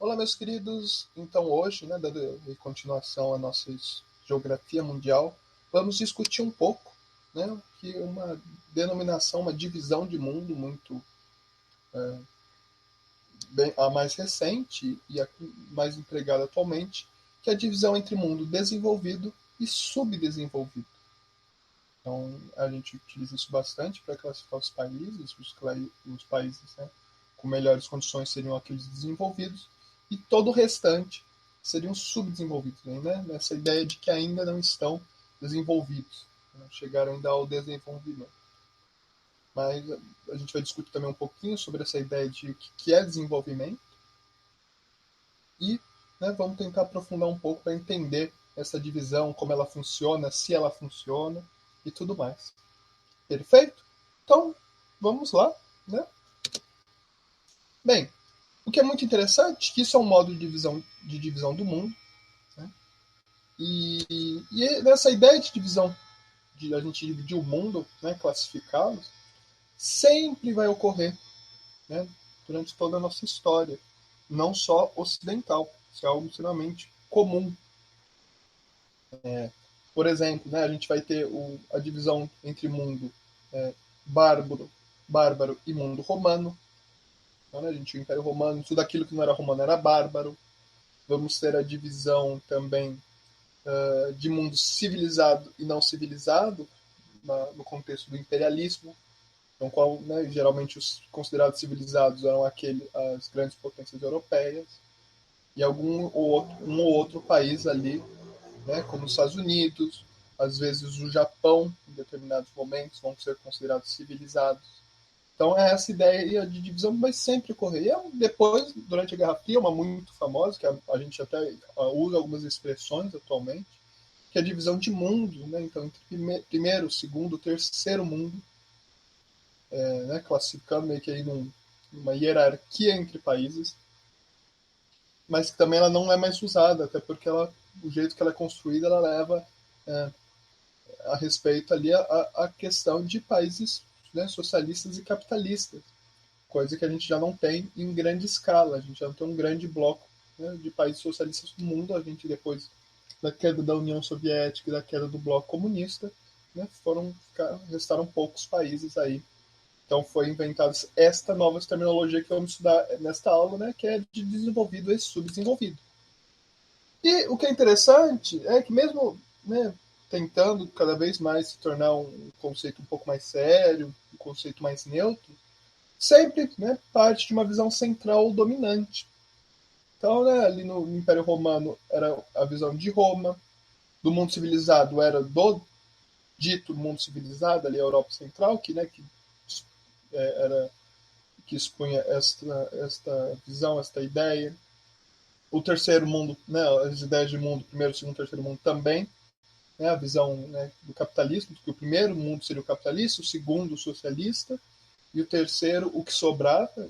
Olá, meus queridos. Então, hoje, né, dando continuação à nossa geografia mundial, vamos discutir um pouco, né, que uma denominação, uma divisão de mundo muito a mais recente e a mais empregada atualmente, que é a divisão entre mundo desenvolvido e subdesenvolvido. Então, a gente utiliza isso bastante para classificar os países. Os países, né, com melhores condições seriam aqueles desenvolvidos, e todo o restante seriam subdesenvolvidos, né? Nessa ideia de que ainda não estão desenvolvidos, não chegaram ainda ao desenvolvimento. Mas a gente vai discutir também um pouquinho sobre essa ideia de o que é desenvolvimento e, né, vamos tentar aprofundar um pouco para entender essa divisão, como ela funciona, se ela funciona e tudo mais. Perfeito? Então, vamos lá, né? Bem, o que é muito interessante, que isso é um modo de divisão do mundo, né? E nessa ideia de divisão, de a gente dividir o mundo, né, classificá-los, sempre vai ocorrer, né, durante toda a nossa história, não só ocidental. Isso é algo extremamente comum. Por exemplo, né, a gente vai ter a divisão entre mundo bárbaro, bárbaro e mundo romano. Então, né, a gente tinha o Império Romano, tudo aquilo que não era romano era bárbaro. Vamos ter a divisão também de mundo civilizado e não civilizado, no contexto do imperialismo. Então, né, geralmente os considerados civilizados eram as grandes potências europeias e um ou outro país ali, né, como os Estados Unidos, às vezes o Japão, em determinados momentos, vão ser considerados civilizados. Então, essa ideia de divisão vai sempre ocorrer. E depois, durante a Guerra Fria, uma muito famosa, que a gente até usa algumas expressões atualmente, que é a divisão de mundo, né? Então, entre primeiro, segundo, terceiro mundo, né? Classificando meio que aí numa hierarquia entre países, mas que também ela não é mais usada, até porque o jeito que ela é construída, ela leva a respeito ali a questão de países, né, socialistas e capitalistas, coisa que a gente já não tem em grande escala, a gente já não tem um grande bloco, né, de países socialistas no mundo. A gente, depois da queda da União Soviética e da queda do bloco comunista, né, restaram poucos países aí. Então foi inventada esta nova terminologia que vamos estudar nesta aula, né, que é de desenvolvido e subdesenvolvido. E o que é interessante é que mesmo, né, tentando cada vez mais se tornar um conceito um pouco mais sério, um conceito mais neutro, sempre, né, parte de uma visão central dominante. Então, né, ali no Império Romano era a visão de Roma, do mundo civilizado era do dito mundo civilizado, ali a Europa Central, era que expunha esta visão, esta ideia. O terceiro mundo, né, as ideias de mundo, primeiro, segundo, terceiro mundo também, né, a visão, né, do capitalismo, que o primeiro mundo seria o capitalista, o segundo o socialista, e o terceiro o que sobrava,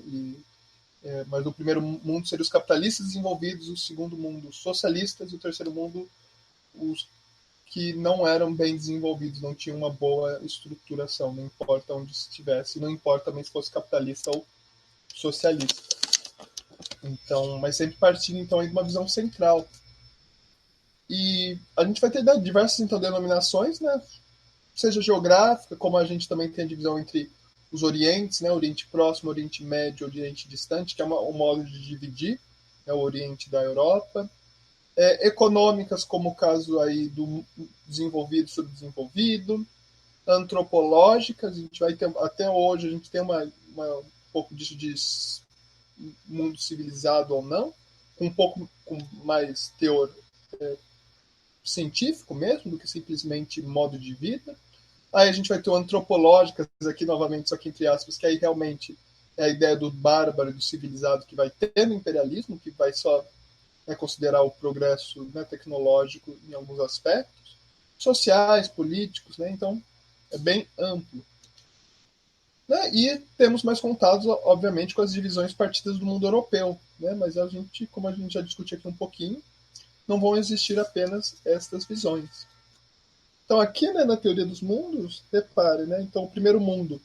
mas o primeiro mundo seria os capitalistas desenvolvidos, o segundo mundo os socialistas, e o terceiro mundo os que não eram bem desenvolvidos, não tinham uma boa estruturação, não importa onde estivesse, não importa também se fosse capitalista ou socialista. Então, mas sempre partindo então de uma visão central. E a gente vai ter diversas então denominações, né? Seja geográfica, como a gente também tem a divisão entre os orientes, né? Oriente Próximo, Oriente Médio, Oriente Distante, que é um modo de dividir, né? O Oriente da Europa. Econômicas, como o caso aí do desenvolvido e subdesenvolvido. Antropológicas, a gente vai ter, até hoje a gente tem um pouco disso de mundo civilizado ou não, um pouco com mais teor científico mesmo, do que simplesmente modo de vida. Aí a gente vai ter o antropológicas, aqui novamente, só que entre aspas, que aí realmente é a ideia do bárbaro e do civilizado que vai ter no imperialismo, que vai só, né, considerar o progresso, né, tecnológico em alguns aspectos, sociais, políticos, né? Então é bem amplo. Né? E temos mais contatos, obviamente, com as divisões partidas do mundo europeu, né? Mas a gente, como a gente já discutiu aqui um pouquinho, não vão existir apenas estas visões. Então aqui, né, na teoria dos mundos, repare, né? Então o primeiro mundo,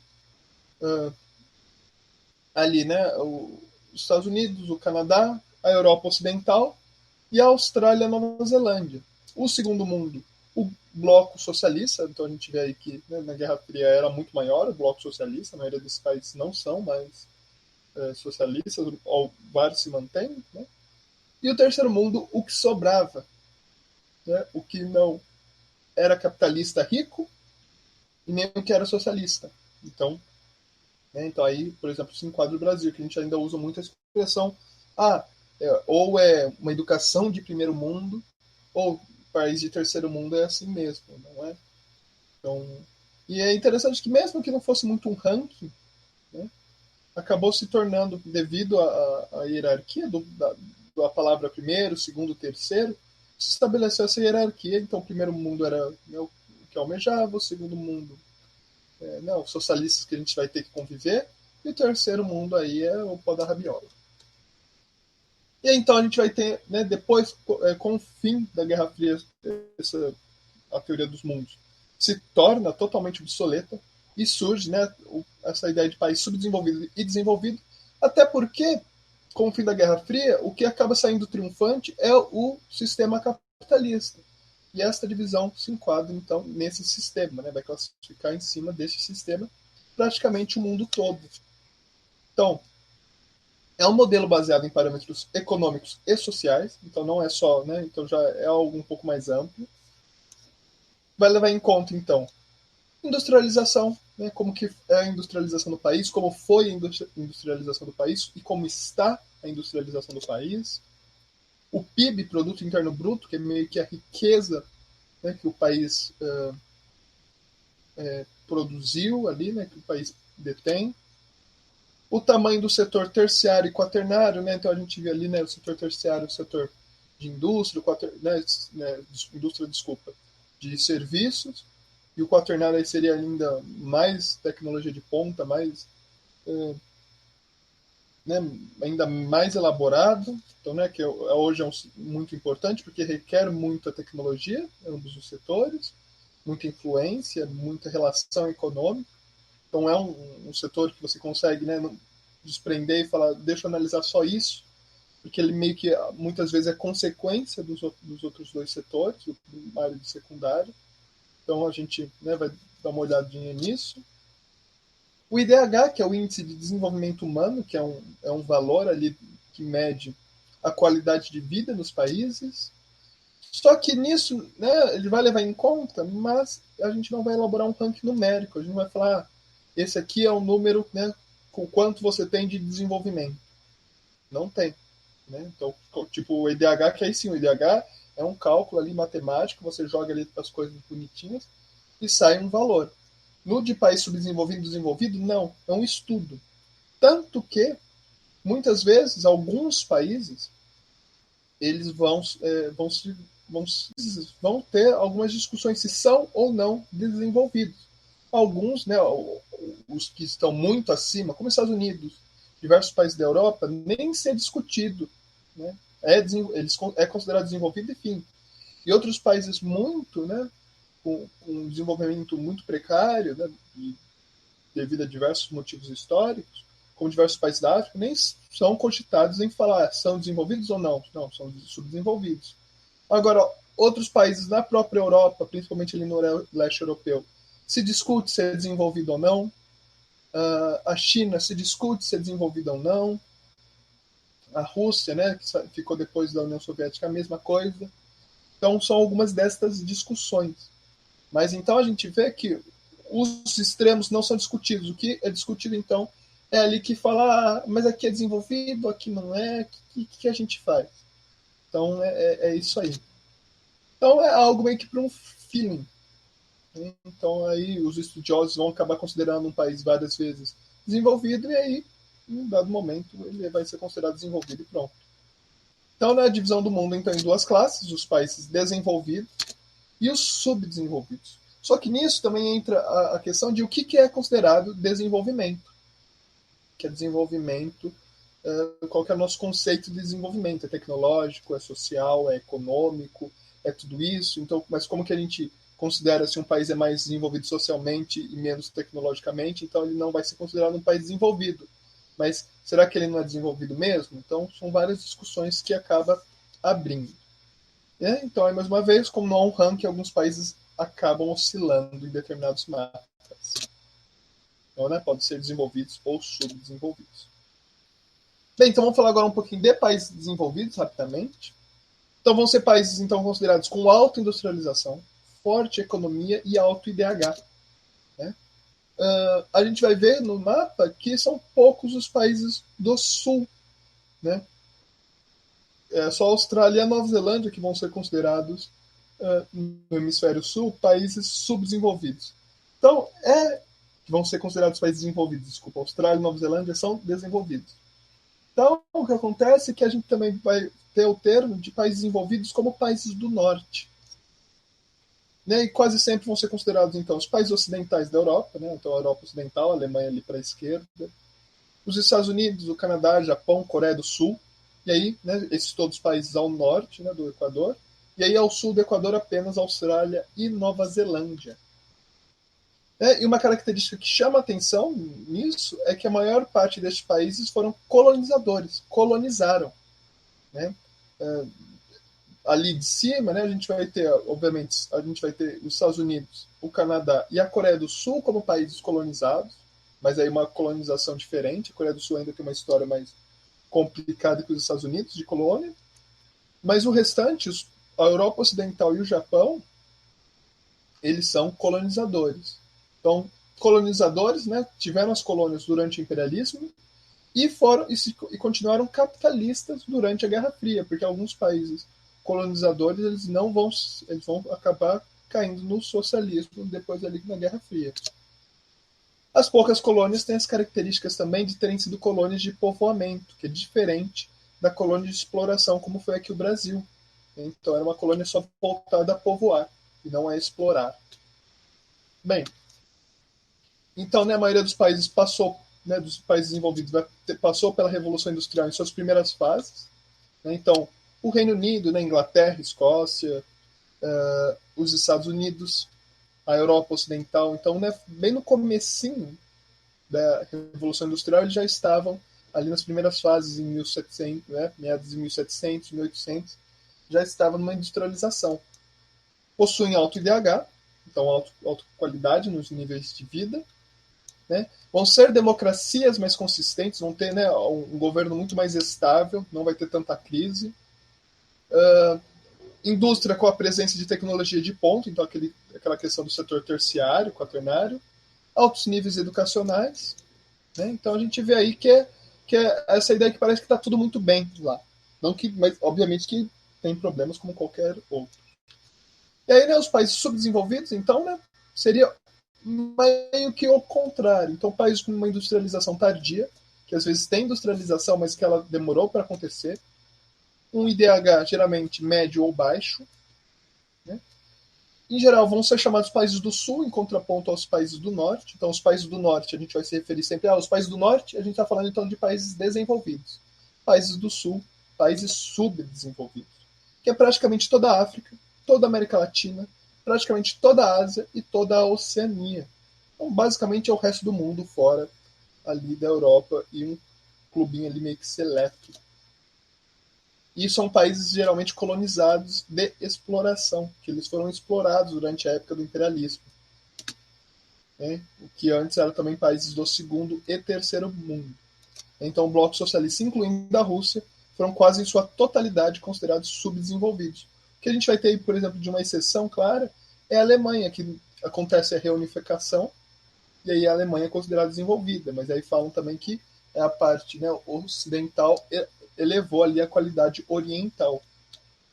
ali, né, os Estados Unidos, o Canadá, a Europa Ocidental e a Austrália e a Nova Zelândia. O segundo mundo, o bloco socialista, então a gente vê aí que, né, na Guerra Fria era muito maior o bloco socialista, a maioria desses países não são mais socialistas, ou vários se mantêm, né? E o terceiro mundo, o que sobrava, né? O que não era capitalista rico e nem o que era socialista. Então, né, então aí, por exemplo, se enquadra o Brasil, que a gente ainda usa muito a expressão, ou é uma educação de primeiro mundo, ou país de terceiro mundo é assim mesmo, não é? Então, e é interessante que mesmo que não fosse muito um ranking, né, acabou se tornando, devido à hierarquia da palavra primeiro, segundo, terceiro, se estabeleceu essa hierarquia. Então, o primeiro mundo era, né, o que almejava, o segundo mundo, né, os socialistas que a gente vai ter que conviver, e o terceiro mundo aí é o pó da rabiola. E aí, então a gente vai ter, né, depois, com o fim da Guerra Fria, a teoria dos mundos se torna totalmente obsoleta e surge, né, essa ideia de país subdesenvolvido e desenvolvido, até porque, com o fim da Guerra Fria, o que acaba saindo triunfante é o sistema capitalista. E esta divisão se enquadra, então, nesse sistema, né, vai classificar em cima desse sistema praticamente o mundo todo. Então, é um modelo baseado em parâmetros econômicos e sociais, então não é só, né, então já é algo um pouco mais amplo. Vai levar em conta, então, industrialização, né, como que é a industrialização do país, como foi a industrialização do país e como está a industrialização do país. O PIB, Produto Interno Bruto, que é meio que a riqueza, né, que o país produziu ali, né, que o país detém. O tamanho do setor terciário e quaternário, né, então a gente vê ali, né, o setor terciário, o setor de indústria, indústria, desculpa, de serviços, e o quaternário aí seria ainda mais tecnologia de ponta, mais, né, ainda mais elaborado, então, né, que hoje é muito importante porque requer muita tecnologia em ambos os setores, muita influência, muita relação econômica. Então é um setor que você consegue, né, desprender e falar, deixa eu analisar só isso, porque ele meio que muitas vezes é consequência dos outros dois setores, do primário e do secundário. Então a gente, né, vai dar uma olhadinha nisso. O IDH, que é o Índice de Desenvolvimento Humano, que é um valor ali que mede a qualidade de vida nos países. Só que nisso, né, ele vai levar em conta, mas a gente não vai elaborar um ranking numérico. A gente não vai falar, esse aqui é um número, né, com quanto você tem de desenvolvimento. Não tem. Né? Então, tipo o IDH, que aí sim, o IDH é um cálculo ali matemático, você joga ali as coisas bonitinhas e sai um valor. No de país subdesenvolvido e desenvolvido, não, é um estudo. Tanto que, muitas vezes, alguns países eles vão ter algumas discussões se são ou não desenvolvidos. Alguns, né, os que estão muito acima, como os Estados Unidos, diversos países da Europa, nem ser discutido. Né? É considerado desenvolvido, enfim. E outros países muito, né, com um desenvolvimento muito precário, né, devido a diversos motivos históricos, como diversos países da África, nem são cogitados em falar são desenvolvidos ou não. Não, são subdesenvolvidos. Agora, outros países na própria Europa, principalmente ali no leste europeu, se discute se é desenvolvido ou não. A China se discute se é desenvolvida ou não. A Rússia, né, que ficou depois da União Soviética, a mesma coisa. Então, são algumas destas discussões. Mas então a gente vê que os extremos não são discutidos. O que é discutido, então, é ali que fala, mas aqui é desenvolvido, aqui não é, o que a gente faz? Então, é isso aí. Então, é algo meio que para um feeling. Né? Então, aí os estudiosos vão acabar considerando um país várias vezes desenvolvido e aí, em um dado momento, ele vai ser considerado desenvolvido e pronto. Então, na divisão do mundo, então, em duas classes, os países desenvolvidos e os subdesenvolvidos. Só que nisso também entra a questão de o que é considerado desenvolvimento. Que é desenvolvimento, qual que é o nosso conceito de desenvolvimento? É tecnológico, é social, é econômico, é tudo isso. Então, mas como que a gente considera se um país é mais desenvolvido socialmente e menos tecnologicamente? Então ele não vai ser considerado um país desenvolvido. mas será que ele não é desenvolvido mesmo? Então, são várias discussões que acaba abrindo. Então, mais uma vez, como não há um ranking, alguns países acabam oscilando em determinados mapas. Então, né, podem ser desenvolvidos ou subdesenvolvidos. Bem, então vamos falar agora um pouquinho de países desenvolvidos, rapidamente. Então, vão ser países então considerados com alta industrialização, forte economia e alto IDH. Né? A gente vai ver no mapa que são poucos os países do sul. Né? É só a Austrália e a Nova Zelândia que vão ser considerados no hemisfério sul países subdesenvolvidos. Então, que vão ser considerados países desenvolvidos. Desculpa, Austrália e Nova Zelândia são desenvolvidos. Então, o que acontece é que a gente também vai ter o termo de países desenvolvidos como países do norte. Né? E quase sempre vão ser considerados, então, os países ocidentais da Europa, né? Então a Europa Ocidental, a Alemanha ali para a esquerda, os Estados Unidos, o Canadá, Japão, Coreia do Sul, e aí, né, esses todos os países ao norte, né, do Equador, e aí ao sul do Equador apenas Austrália e Nova Zelândia. E uma característica que chama atenção nisso é que a maior parte destes países foram colonizadores, colonizaram. Né? Ali de cima, né, a gente vai ter, obviamente, a gente vai ter os Estados Unidos, o Canadá e a Coreia do Sul como países colonizados, mas aí uma colonização diferente. A Coreia do Sul ainda tem uma história mais complicada que os Estados Unidos, de colônia. Mas o restante, a Europa Ocidental e o Japão, eles são colonizadores. Então, colonizadores, né, tiveram as colônias durante o imperialismo e continuaram capitalistas durante a Guerra Fria, porque alguns países colonizadores eles vão acabar caindo no socialismo depois ali na Guerra Fria. As poucas colônias têm as características também de terem sido colônias de povoamento, que é diferente da colônia de exploração, como foi aqui o Brasil. Então era uma colônia só voltada a povoar e não a explorar. Bem, então, né, a maioria dos países passou, né, dos países desenvolvidos, passou pela Revolução Industrial em suas primeiras fases. Né? Então, o Reino Unido, né, Inglaterra, Escócia, os Estados Unidos, a Europa Ocidental. Então, né, bem no comecinho da Revolução Industrial, eles já estavam ali nas primeiras fases, em 1700, né, meados de 1700, 1800, já estavam numa industrialização. Possuem alto IDH, então alta qualidade nos níveis de vida. Né? Vão ser democracias mais consistentes, vão ter, né, um governo muito mais estável, não vai ter tanta crise. Indústria com a presença de tecnologia de ponta, então aquela questão do setor terciário, quaternário. Altos níveis educacionais. Né? Então a gente vê aí que é essa ideia que parece que está tudo muito bem lá. Não que, mas obviamente que tem problemas como qualquer outro. E aí, né, os países subdesenvolvidos, então, né, seria meio que o contrário. Então, países com uma industrialização tardia, que às vezes tem industrialização, mas que ela demorou para acontecer. Um IDH geralmente médio ou baixo. Né? Em geral, vão ser chamados países do sul, em contraponto aos países do norte. Então, os países do norte, a gente vai se referir sempre aos países do norte, a gente está falando então de países desenvolvidos. Países do sul, países subdesenvolvidos, que é praticamente toda a África, toda a América Latina, praticamente toda a Ásia e toda a Oceania. Então, basicamente, é o resto do mundo fora ali da Europa e um clubinho ali meio que seleto. E são países geralmente colonizados de exploração, que eles foram explorados durante a época do imperialismo. Né? Que antes eram também países do segundo e terceiro mundo. Então, o bloco socialista, incluindo a Rússia, foram quase em sua totalidade considerados subdesenvolvidos. O que a gente vai ter, por exemplo, de uma exceção clara é a Alemanha, que acontece a reunificação, e aí a Alemanha é considerada desenvolvida, mas aí falam também que é a parte, né, ocidental elevou ali a qualidade oriental.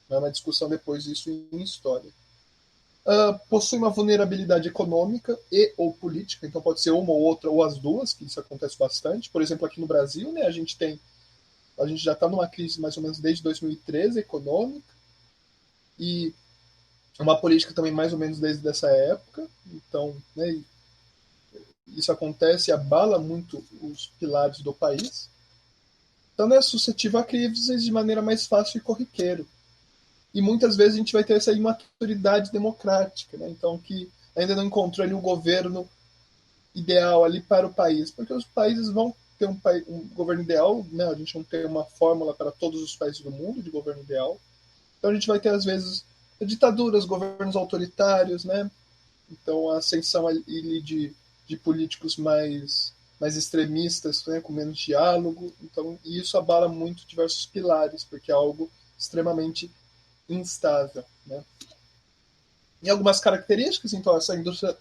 É uma discussão depois disso em história. Possui uma vulnerabilidade econômica e ou política, então pode ser uma ou outra ou as duas, que isso acontece bastante. Por exemplo, aqui no Brasil, né, a gente já está numa crise mais ou menos desde 2013 econômica e uma política também mais ou menos desde essa época. Então, né, isso acontece e abala muito os pilares do país. Então, é suscetível a crises de maneira mais fácil e corriqueira. E muitas vezes a gente vai ter essa imaturidade democrática, né? Então, que ainda não encontrou ali o governo ideal ali para o país, porque os países vão ter um governo ideal, né? A gente não tem uma fórmula para todos os países do mundo de governo ideal. Então a gente vai ter, às vezes, ditaduras, governos autoritários, né? Então a ascensão ali de políticos mais extremistas, né? Com menos diálogo. Então, e isso abala muito diversos pilares, porque é algo extremamente instável, né? Em algumas características, então, essa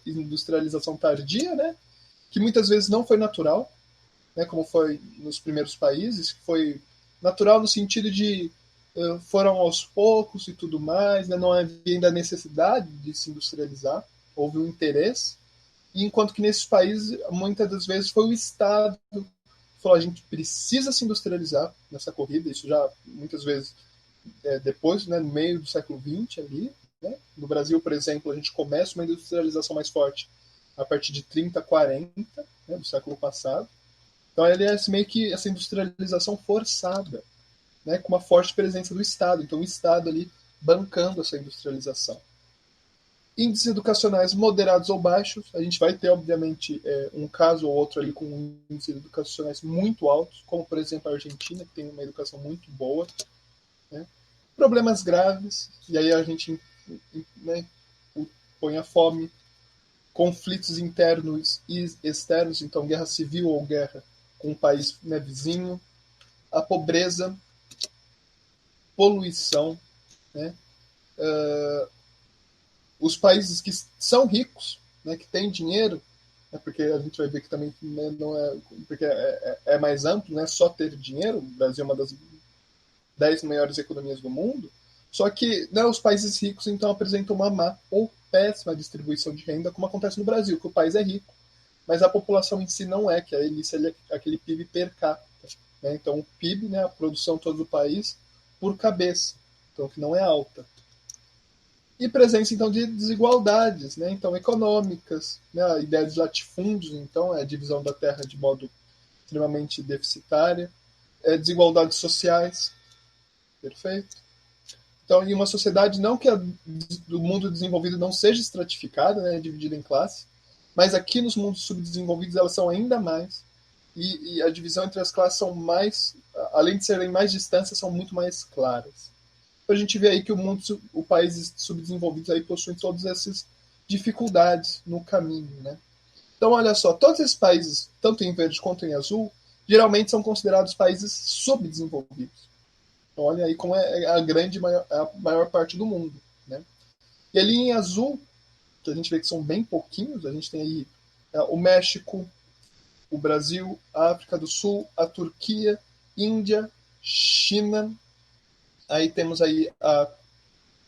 industrialização tardia, né? Que muitas vezes não foi natural, né, como foi nos primeiros países, que foi natural no sentido de foram aos poucos e tudo mais, né, não havia ainda necessidade de se industrializar, houve um interesse, e enquanto que nesses países, muitas das vezes, foi o Estado que falou, a gente precisa se industrializar nessa corrida, isso já muitas vezes depois, né, no meio do século XX ali, né? No Brasil, por exemplo, a gente começa uma industrialização mais forte a partir de 30, 40, né, do século passado. Então, ele é meio que essa industrialização forçada, né, com uma forte presença do Estado. Então, o Estado ali bancando essa industrialização. Índices educacionais moderados ou baixos. A gente vai ter, obviamente, um caso ou outro ali com índices educacionais muito altos, como, por exemplo, a Argentina, que tem uma educação muito boa. Né? Problemas graves, e aí a gente, né, põe a fome, conflitos internos e externos, então guerra civil ou guerra com um país, né, vizinho, a pobreza, poluição, né, os países que são ricos, né, que têm dinheiro, né, porque a gente vai ver que também, né, não é, porque é mais amplo, né, só ter dinheiro. O Brasil é uma das 10 maiores economias do mundo, só que, né, os países ricos então apresentam uma má ou péssima distribuição de renda, como acontece no Brasil, que o país é rico, mas a população em si não é, que é aquele PIB per capita. Né? Então, o PIB, né, a produção toda do país, por cabeça, então que não é alta. E presença, então, de desigualdades, né? Então, econômicas, né? A ideia de latifúndios, então, é a divisão da terra de modo extremamente deficitária, desigualdades sociais, perfeito. Então, em uma sociedade, não que do mundo desenvolvido não seja estratificada, né, dividida em classes, mas aqui nos mundos subdesenvolvidos elas são ainda mais, e a divisão entre as classes são mais, além de serem mais distantes, são muito mais claras. Então, a gente vê aí que o países subdesenvolvidos aí possuem todas essas dificuldades no caminho, né? Então, olha só, todos esses países, tanto em verde quanto em azul, geralmente são considerados países subdesenvolvidos. Então, olha aí como é a maior parte do mundo, né? E ali em azul, que a gente vê que são bem pouquinhos, a gente tem aí o México, o Brasil, a África do Sul, a Turquia, Índia, China, aí temos aí a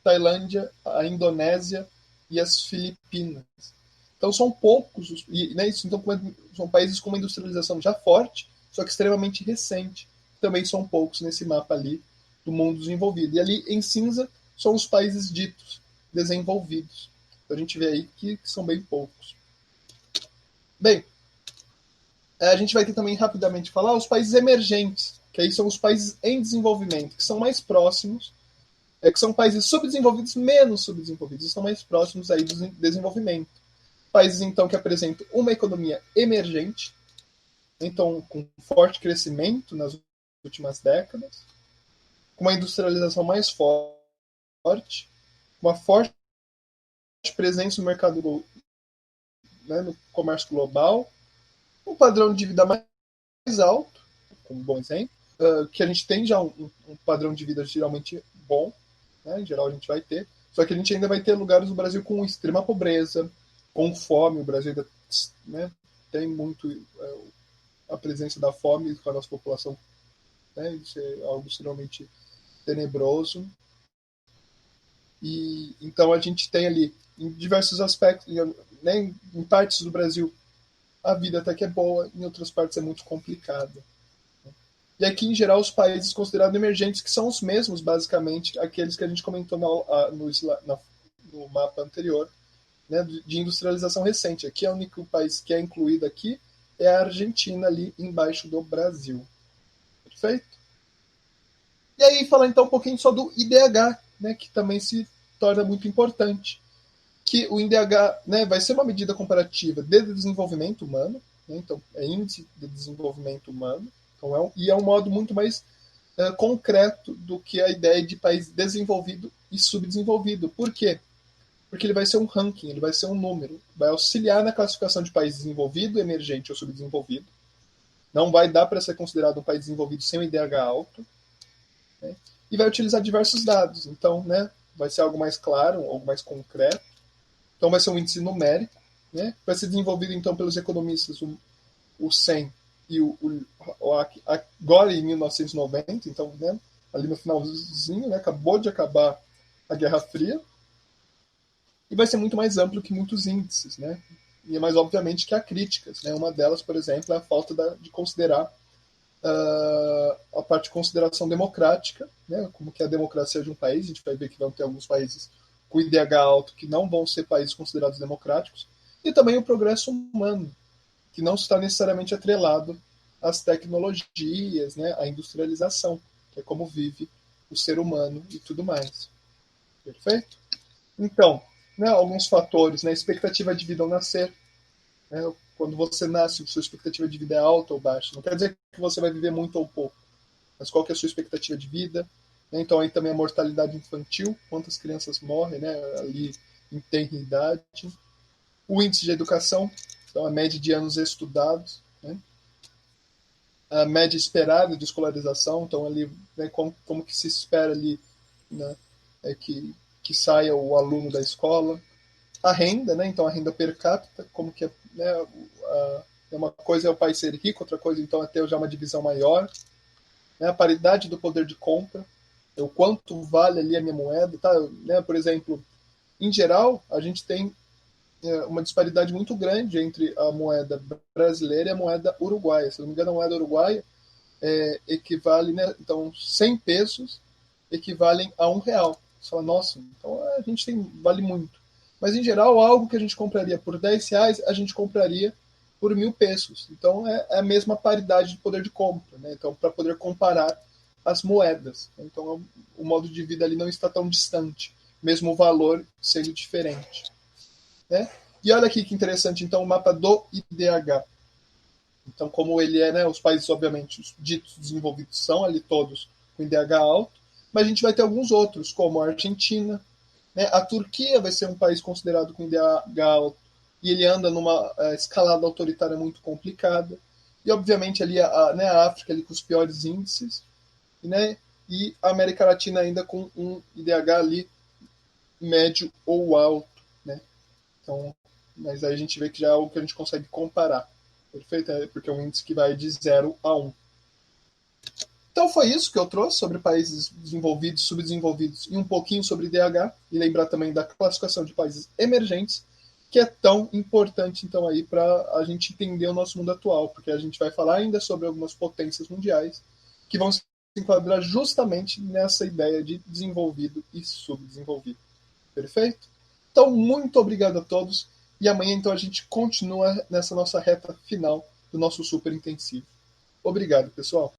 Tailândia, a Indonésia e as Filipinas. Então são poucos, e, né, então, são países com uma industrialização já forte, só que extremamente recente. Também são poucos nesse mapa ali do mundo desenvolvido. E ali em cinza são os países ditos desenvolvidos. Então a gente vê aí que são bem poucos. Bem, a gente vai ter também rapidamente falar os países emergentes, que aí são os países em desenvolvimento, que são mais próximos, que são países subdesenvolvidos, menos subdesenvolvidos, estão mais próximos aí do desenvolvimento. Países, então, que apresentam uma economia emergente, então, com forte crescimento nas últimas décadas, com uma industrialização mais forte, uma forte presença no mercado, né, no comércio global, um padrão de vida mais alto, como um bom exemplo, que a gente tem já um padrão de vida geralmente bom, né, em geral a gente vai ter, só que a gente ainda vai ter lugares no Brasil com extrema pobreza, com fome. O Brasil ainda, né, tem muito a presença da fome com a nossa população, né, isso é algo extremamente tenebroso. E então a gente tem ali, em diversos aspectos, né, em partes do Brasil a vida até que é boa, em outras partes é muito complicada. E aqui, em geral, os países considerados emergentes, que são os mesmos, basicamente, aqueles que a gente comentou no mapa anterior, né, de industrialização recente. Aqui, o único país que é incluído aqui é a Argentina, ali embaixo do Brasil. Perfeito? E aí, falar então um pouquinho só do IDH, né, que também se torna muito importante. Que o IDH, né, vai ser uma medida comparativa de desenvolvimento humano, né? Então, é índice de desenvolvimento humano. Então, é um modo muito mais concreto do que a ideia de país desenvolvido e subdesenvolvido. Por quê? Porque ele vai ser um ranking, ele vai ser um número, vai auxiliar na classificação de país desenvolvido, emergente ou subdesenvolvido. Não vai dar para ser considerado um país desenvolvido sem um IDH alto, né? E vai utilizar diversos dados. Então, né, vai ser algo mais claro, algo mais concreto. Então, vai ser um índice numérico, né? Vai ser desenvolvido então pelos economistas o Sen e agora em 1990, então, né, ali no finalzinho, né, acabou de acabar a Guerra Fria, e vai ser muito mais amplo que muitos índices, né? E mais obviamente que há críticas, né? Uma delas, por exemplo, é a falta de considerar a parte de consideração democrática, né? Como que é a democracia de um país. A gente vai ver que vão ter alguns países com IDH alto que não vão ser países considerados democráticos, e também o progresso humano, que não está necessariamente atrelado às tecnologias, né? À industrialização, que é como vive o ser humano e tudo mais. Perfeito? Então, né, alguns fatores, né, expectativa de vida ao nascer. Né, quando você nasce, sua expectativa de vida é alta ou baixa. Não quer dizer que você vai viver muito ou pouco, mas qual que é a sua expectativa de vida? Né, então, aí também a mortalidade infantil, quantas crianças morrem, né, ali em tenra idade. O índice de educação, então a média de anos estudados, né, a média esperada de escolarização, então ali, né, como que se espera ali, né, que saia o aluno da escola. A renda, né? Então a renda per capita, como que é, né? Uma coisa é o país ser rico, outra coisa então é ter já uma divisão maior, né? A paridade do poder de compra, o quanto vale ali a minha moeda, tá? Né? Por exemplo, em geral a gente tem uma disparidade muito grande entre a moeda brasileira e a moeda uruguaia. Se não me engano, a moeda uruguaia equivale, né? Então 100 pesos equivalem a R$ 1. Você fala, nossa, então a gente vale muito. Mas, em geral, algo que a gente compraria por R$ 10, a gente compraria por 1.000 pesos. Então, é a mesma paridade de poder de compra. Né? Então, para poder comparar as moedas. Então, o modo de vida ali não está tão distante, mesmo o valor sendo diferente. Né? E olha aqui que interessante, então, o mapa do IDH. Então, como ele é, né, os países, obviamente, os ditos desenvolvidos são ali todos com IDH alto, mas a gente vai ter alguns outros, como a Argentina, né? A Turquia vai ser um país considerado com IDH alto, e ele anda numa escalada autoritária muito complicada. E, obviamente, ali né, a África ali com os piores índices, né? E a América Latina ainda com um IDH ali médio ou alto. Né? Então, mas aí a gente vê que já é algo que a gente consegue comparar. Perfeito? Porque é um índice que vai de 0 a 1. Então foi isso que eu trouxe sobre países desenvolvidos, subdesenvolvidos e um pouquinho sobre IDH, e lembrar também da classificação de países emergentes, que é tão importante então aí para a gente entender o nosso mundo atual, porque a gente vai falar ainda sobre algumas potências mundiais que vão se enquadrar justamente nessa ideia de desenvolvido e subdesenvolvido. Perfeito? Então, muito obrigado a todos, e amanhã então a gente continua nessa nossa reta final do nosso super intensivo. Obrigado, pessoal.